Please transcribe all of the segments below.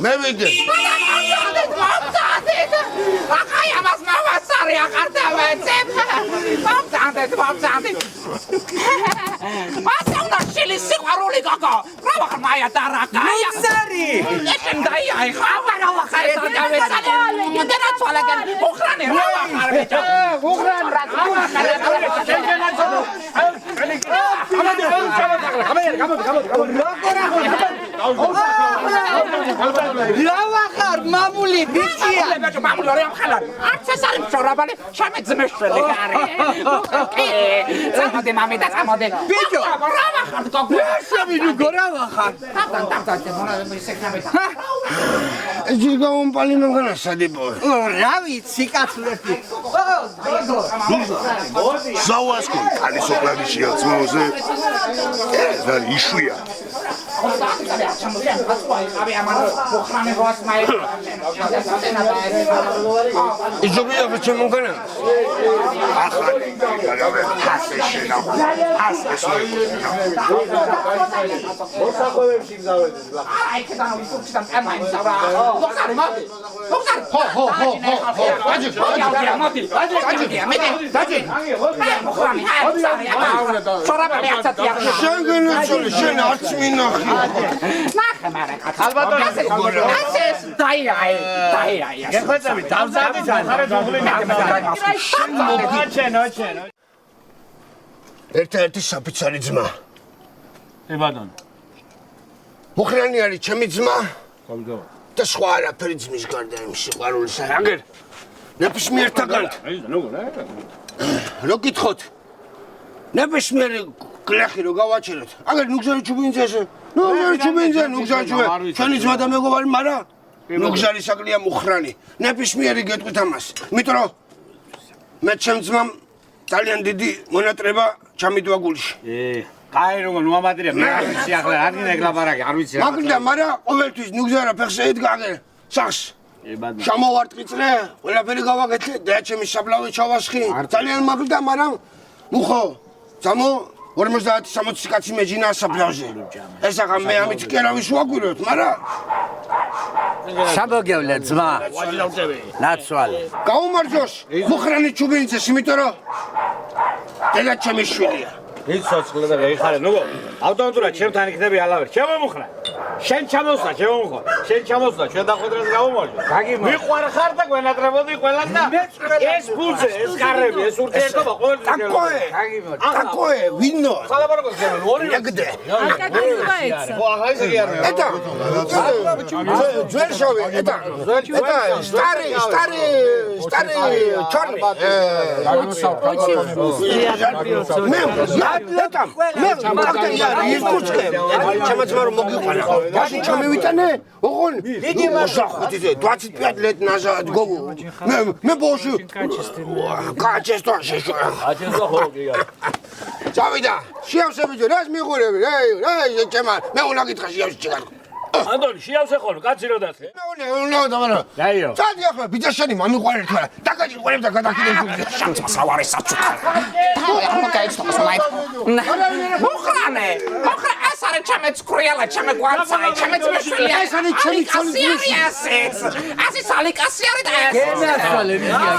მე ვიდე. ახაი ამას მოვასწარი აღარ დავეცებ. მომწანდეთ. ასე უნდა შილი სიყვარული გოგო. რა ვახარ მაია დარაკაია. მუცარი. ეშენ დაიაი ხავა რა ვახარ ეს დავეცალე. მოდერაცვალაგან უხრანი რა ვახარ ბიჭო. უხრან რა ვახარ. ლავახარ მამული ბიჭია მამული რა ხალარ არც ეს არის მშორაბალი შემეძმეშველი გარი წამოდე მამი და წამოდე ბიჭო რა ვახარ გოგო შევიდო რა ვახარ დავდე მონა ისეკნამე ეს გამომპალი მანქანა სადიბო რა ვიცი კაცლები ზავასკო კალისოკლადი შეაცმოზე და იშვია იძობია რა მანქანა ახალი გაგავე ასე შენახო ასე მოსახვევებში გზავედეს ლა აი კეთანა ვისურჩიდან ემაინ ზავრა მოხარი მოდი მოხარი ხო დაჯი მოხარი შორაბალი აცათია შენ შენ არც მინახი ნახე მარა ალბათ ასე დაიაი გეხვეწები დავზარდით ახლა ჩენო ერთ-ერთი საფიცარი ძმა ებადონ მუხრანი არის ჩემი ძმა კომდო და სხვა არაფერი ძმის გარდა იმ სიყვარულის აგერ ნებისმიერთაგან რო გითხოთ ნებისმიერი გლეხი რო გავაჩეროთ აგერ ნუგზარი ჩუბინძეზე ნუგზარი ჩვენი ძმა და მეგობარი მარა ნუგზარი საკლია მუხრანი ნებისმიერი გეტყვით ამას იმიტომ რომ მე ჩემ ძმამ ძალიან დიდი მონატრება ჩამიდვა გულში კაი როგორ ნუამადრია მე არ ვიცი ახლა არ გინდა ეგლაპარაკი არ ვიცი რა მაგდა მარა ყოველთვის ნუგზარა ფეხზე ედგა აგერ სახს შემოვარტყიწრე ყველაფერი გავაკეთე და ჩემი საბლავი ჩავასხი ძალიან მაგდა მარა მუხო ძამო 50-60 კაცი მეჯინა საბლავზე ეს ახლა მე ამით კი არავის ვაგვიროთ მარა შაბოგევლე ძმა ნაცვალე გაუმარჯოს მუხრანი ჩუბინძეს იმიტომ რომ დედა ჩემი შვილია ის სოცხლა და ეხარე ნუ ავტომატურად ჩემთან იქნები ალავერ შემომუხრა შენ ჩამოსვლა შემომუხრა შენ ჩამოსვლა ჩვენ დახვედრას გავუმარჯო მიყვარ ხარ და გვენატრებოდი ყველას და ეს ფულზე ეს კარები ეს ურთიერთობა ყოველთვის აკოე ვინო სალაბარაკოს გემენ ორი ეგდე ხო ახლა ისე კი არ ეტა ძველშოვი ეტა სტარი ჩორნი მე ის კუჩკე ჩემაცმა რომ მოგიყვანა ხო მაშინ ჩამივიტანე ოღონდ დიდი მოსახუთი 25 ლეთ ნაზად გოგო მე ბოში კაჩესტო შეშორა აჩესტო ხო კი წავიდა შეავსებიძე რას მიყურები რა ჩემა მე უნდა გითხრა შეავსი ჩეგარ ანდონი შეავსე ხოლმე კაცი რო დასე უნდა დამარა რაიო წადი ახლა ბიძაშენი მამიყვარეთ რა დაგაჭირყვრებ და გადაკიდებ შანსმა სავარი საჩუქა ახლა გაიცნობს მაინც მოხრანე ეს არის ჩემი ცხრიალა ჩემი კვანცაი ჩემი ძმაშვილი ეს არის ჩემი ძმაშვილი ასე სალიკასი არის და გენაცვალე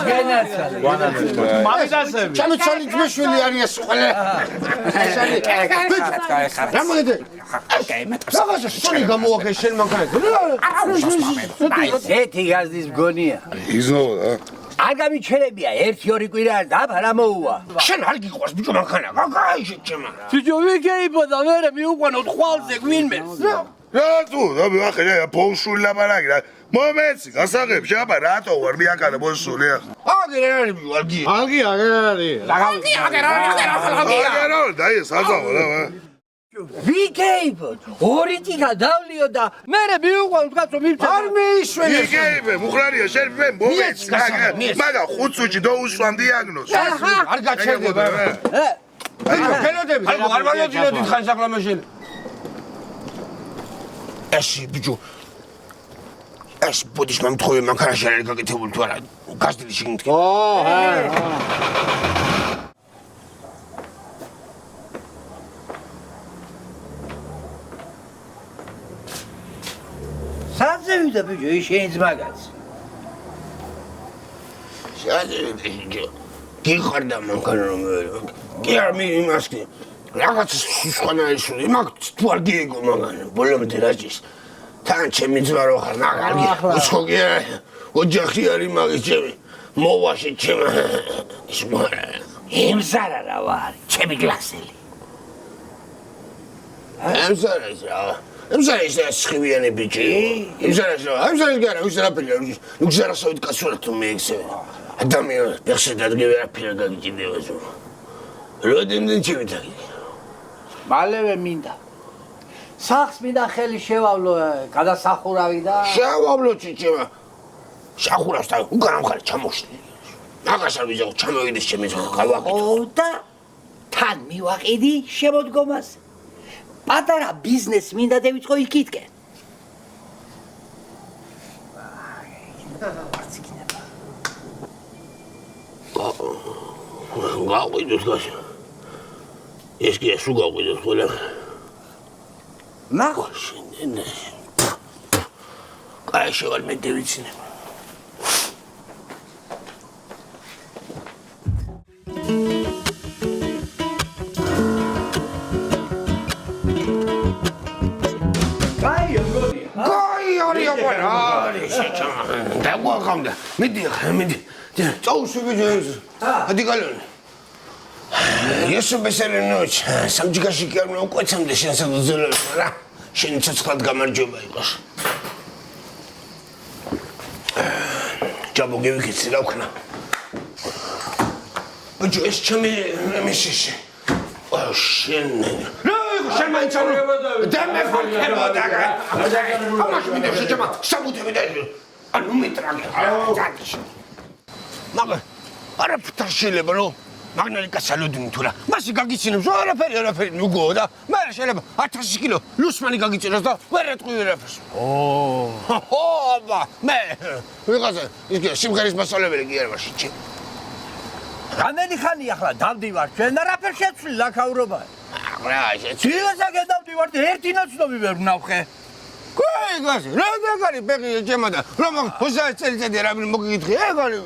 გენაცვალე მამიდასები ჩემი ცალი ძმაშვილი არის ეს ყველა ეს არის რა მოგეთე რაღაცა შენი გამოვაქე შენ მანქანაზე ესეთი გაზდის მგონია იზნობა არ გამიჩერებია 1-2 კვირა დაფა რა მოუვა შენ არ გიყვარს ბიჭო მანქანა კაკაი შეჭემა ბიჭო ვიგეიბო და მე მიუყვანოთ ხვალზე გვინმეს რა თუ და ახლა ბოლშული ლაპარაკი რა მომეცი გასაღებ შეაბა რატო ვარ მიაკადა ბოლშული აგერ არის ვარგი აგერო და ეს აზავ რა ვიგეიბო ორი ტიკა დავლიო და მე მიუყვანოთ კაცო მივწე არ მეიშვენე იგეიბე მუხრანია შენ მე მომეცი მაგა ხუცუჭი დაუსვამ დიაგნოზს არ გაჩერდება ფელოდები არ ვაროდინოთ ხანს ახლა მაშინ ეში ბიჭო ეს ბოდიშ მომთხოვე მანქანაში არ გაკეთებული თუ არა გაზდილი შეგინთ სადზე წევიდა ბიჭო, ის შენი ძმაგაც. გიხარდა მანქანა რომ კი არ იმას კი რაღაც სხვანაირი მაგ თუ არ გიეგო მაგან ბოლომდე რაჭის თან ჩემი ძმა რო ხარ მაგალგი უცხოგი ოჯახი არის მაგის ჩემი მოვაში ჩემი ის მარა იმზარა რა ვარ, ჩემი გლასელი. ემზარა ის სხივიანი ბიჭი ემზარა გარა უსრაფილი უგზარასავით კაცურად თუ მეექსე ადამიანს ფეხშედად გევერაფერა გაგიჭირდება ზო როდემდენ ჩემითაგი მალევე მინდა. სახს მინდა ხელი შევავლო, გადასახურავი და შევავლო ჭიჭება სახურავს და უკან ამხარ ჩამოშლი მაგას არ ვიძახო ჩამოვიდეს ჩემი ძმა გავაკეთო და თან მივაყიდი შემოდგომას. პატარა ბიზნეს მინდა დავიწყო იქითკენ. გავყიდოთ გასა ეს კი სულ გავყიდოთ ყველა ნახო შენ კაი შევალ მე დავიცინე და გვაყავდა მიდი წაუსვი ბიჭო ადიკალონი Ես բեսերնոց, სამჯიგაში კი არ მოვკვეცამდე შენს ძილებს, რა. შენ ცოცხლად გამარჯობა იყოს. ჯაბო გევიქეცი რა ვქნა. ბიჭო, ეს ჩემი მისიში. შენ. რა, შენ მაინც არ და მე ხალხებოდა. ამაში მინდა შეჭამა, საბუთები და ანუ მიტრაგე. მაგა არა ფთაშილება რო მაგნალი კასალოდინი თუ რა მასი გაგიცინებს არაფერი ნუგო და მე შეიძლება 1000 კილო ლუსმანი გაგიჭიროს და ვერ ეთქვი ვერაფერს აბა მე ვიღაცა ის სიმღერის მასწავლებელი კი არ ვარ შეჭი რამდენი ხანია ახლა დავდივარ ჩვენ არაფერ შეცვლი ლაქაურობა რა შეცვლი ძილასაგე დავდივარ და ერთი ნაცნობი ვერ ვნავხე კაი გასი რა გაგარი ბეღი ეჭემა და რომ 20 წელიწადი რა მოგიგითხი ეგარი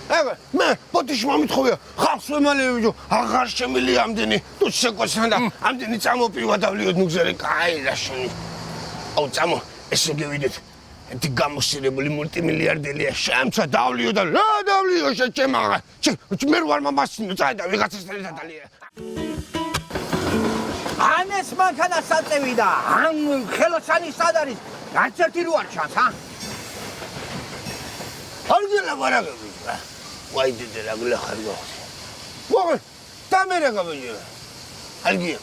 აბა მე პოტიში მომითხოვია ხალხს ვემალე ბიჭო აღარ შემილი ამდენი თუ შეკვეცნა და ამდენი წამოპივა დავლიოთ ნუგზარი კაი რა შენი აუ წამო ესე გევიდეთ ერთი გამოსირებული მულტიმილიარდელია შემცა დავლიო და რა დავლიო შეჭემა მე ვარ მამასინო წაი და ვიღაცას დალია ანეს მანქანა საწევი და ან ხელოსანი სად არის არც ერთი რო არ ჩანს არ გელაპარაკები რა ვაი დედა რა გლახარგო მოგე დამერაგა ბიჭო ალგია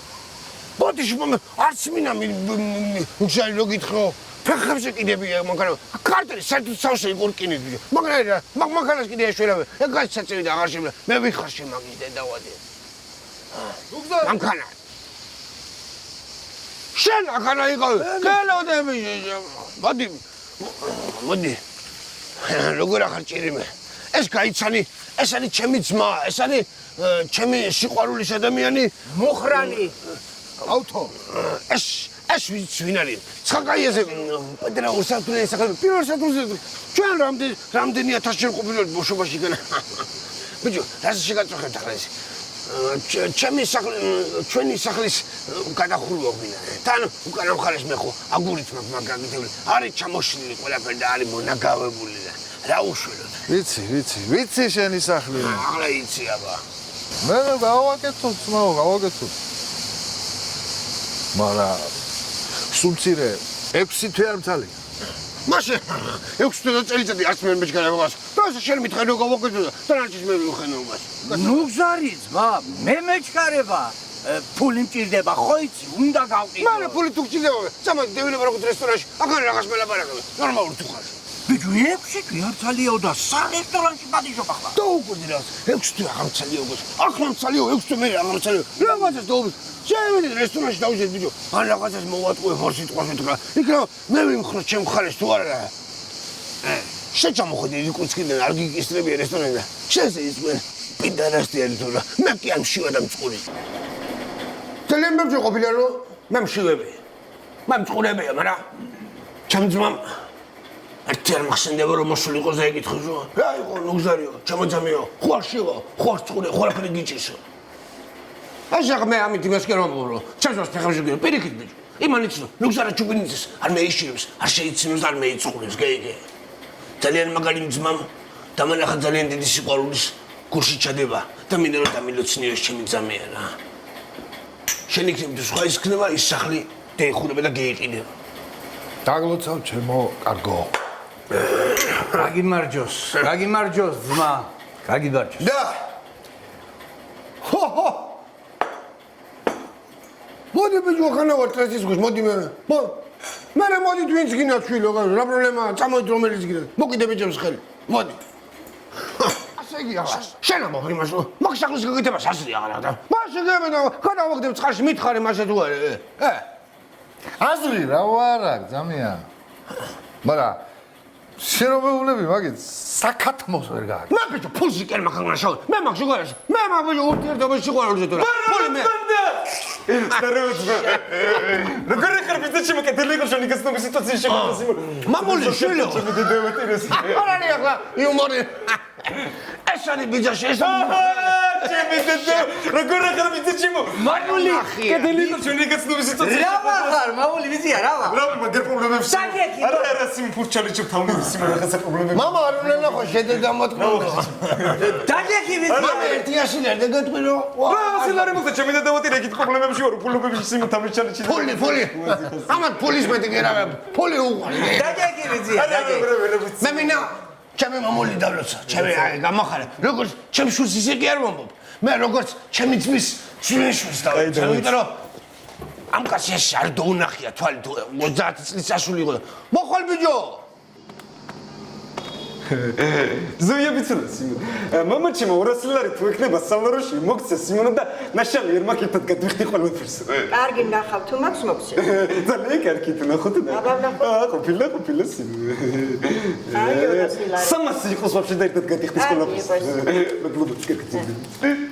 ბოდიში მომე არც მინა მუხშარი რო გითხო ფეხებზე კიდებია მაგრამ კარტელი საერთოდ სავსე იყურკინეთ ბიჭო მაგრამ მაგანას კიდე ეშველავე ეგ გასაწევი და აღარ შემიძლია მე ვიხარ შემაგის დედავადი მანქანა შენ ახანა იყავ გელოდები მოდი როგორ ახარ ჭირიმე ეს გაიცანი ეს არის ჩემი ძმა ეს არის ჩემი სიყვარულის ადამიანი მუხრანი ავთო ეს ვინ არის ცხაკაიაზე პეტრა უსათულის სახელმწიფო პირველ სათულზე ჩვენ რამდენი 1000 ჯერ ყოფილიყო ბოშობაში განა ბიჭო რას შეგაწუხებთ ახლა ეს ჩვენი სახლის გადახურვა ვინა თან უკანა მხარეს მე ხო აგურით მაგ გაგითებული არის ჩამოშლილი ყველაფერი და არის მონაგავებული და რა უშველოდ ვიცი შენი სახლი ახლა იცი აბა მე გავაკეთო ძმაო გავაკეთო მაგრამ სულცირე 6 თვე არ მცალია მაშინ 6 წელიწადი არც მე მეჩქარა მოგას და შენ მითხარ რომ გავაკეთო და ტრანჩის მე ვიხენო მას ნუგზარი ძმა მე მეჩქარება ფული მჭირდება ხო იცი უნდა გავყიდო მე ფული თუ გჭირდება წამო დევინება როგორც რესტორანში ახლა რაღაც მელაპარაკები ნორმალური თუ ხარ ბიჭო 6 თვე არ ცალიაო და სარესტორანში პატიჟობ ახლა დაუკვირდი რა 6 თვე აღარ ცალიაო გოს ახლა ცალიაო 6 თვე მე აღარ ცალიაო რაღაცას დაუკვირდი შევიდე რესტორანში დავუშვი ბიჭო ან რაღაცას მოვატყუე ხარ სიტყვას უთხრა იქ რა მე ვიმხრა ჩემ ხარეს თუ არა შეჭამოხდი იკუცკიდან არ გიკისტრებია რესტორანი და შეზე ის მე პიდარასტიანი თუ რა მე კი ამ შივა და მწყური თელემბერჯი ყოფილა რომ მე მშივები მე მწყურებია მაგრამ ჩემ ძმამ ერთი არ მახსენდება რომ მოსულიყო და ეკითხო რა იყო ნუგზარიო ჩამოძამიო ხوارშიო ხوارცხურე ხوارფერი გიჭისო ასაღ მე ამით იმას კი რომ ვუყურო ჩემს ფეხებში გირო პირიქით ბიჭო იმანიცნო ნუგზარა ჩუბინიძეს არ მეიშირებს არ შეიცინოს არ მეიწყურებს გეიგე ძალიან მაგარი ძმამ დამანახა ძალიან დიდი სიყვარულის გულში ჩადება და მინდა რომ დამილოცნიოს ჩემი ძამია რა შენ იქნები სხვა ის ქნება ის სახლი დაიხურება და გეიყიდება დაგლოცავ ჩემო კარგო გაგიმარჯოს ძმა გაგიბარჯოს და ჰო მოდი ბიჭო ხანა ვარ ტრესის გუშ მოდი მე მოდი twins გინა ჩვილო რა პრობლემაა წამოიდ რომელიც გინდა მოკიდე ბიჭებს ხელი მოდი ასე იგი აღარ შენ ამოღი მასო მაგ სახლის გიგიტებას ასრია აღარა და მასე გემენა ხანა მოგდებ წყარში მითხარი მასე თუ არა აზრი რა ვარა ძამია მაგრამ შერობეულები მაგით საკათმოს ვერ გააკეთე მე ბიჭო ფულში კერ მაგან შავ მე მაგ შეგარაში მე მაგ ბიჭო ურთიერთობაში სიყვარულზე თუ რა ფული მე როგორ ხარ ჩემო კეთილი ხარ შენ იქნებ სიტუაციაში შეგვიძლია მამული შვილო ჩემი დედევატირეს არანი ახლა იუმორი ეს არის ბიჭაში ეს ჩემი დედე როგორ ხარ ჩემო მამული კეთილი ხარ შენ იქნებ სიტუაციაში რა ხარ მამული ვიცია რა რა მაგერ პრობლემებს დაგეკი არა სიმ ფურჩალი ჩემ თავი სიმ რაღაცა პრობლემები მამა არ უნდა ნახო შედედა მოთხოვნა დაგეკი ვიცია მამა ერთი ასილარ და გეტყვირო რა ასილარი მოხდა ჩემი დედევატირე იქით პრობლემებში ვარ ფულობებში სიმ თავი ჩალიჩი ფული ამათ ფულის მეტი გერა ფული უყარი დაგეკი ვიცია დაგეკი მე მინა ჩემი მამული დავლოცა ჩემი გამახარა როგორც ჩემ შულს ისე კი არ მომბობ მე როგორც ჩემი ძმის შვილს დავეცა იმიტომ რომ ამ კაცს არ დაუნახია თვალი 30 წლის ასული იყო მოხვალ ბიჭო ზოია ბიცულა სიმონ მამა ჩემო 200 ლარი თუ ექნება სამლაროში მოგცე სიმონა და ნაშალი ერმაკეთად გადვიხდი ყველაფერს კარგი ნახავ თუ მაქვს მოგცე ძალიან კარგი თუ ნახოთ და ყოფილა სიმონ აი 200 ლარი 300 იყოს ვაფშე და ერთად გადიხდის ყველაფერს მადლობა კარგი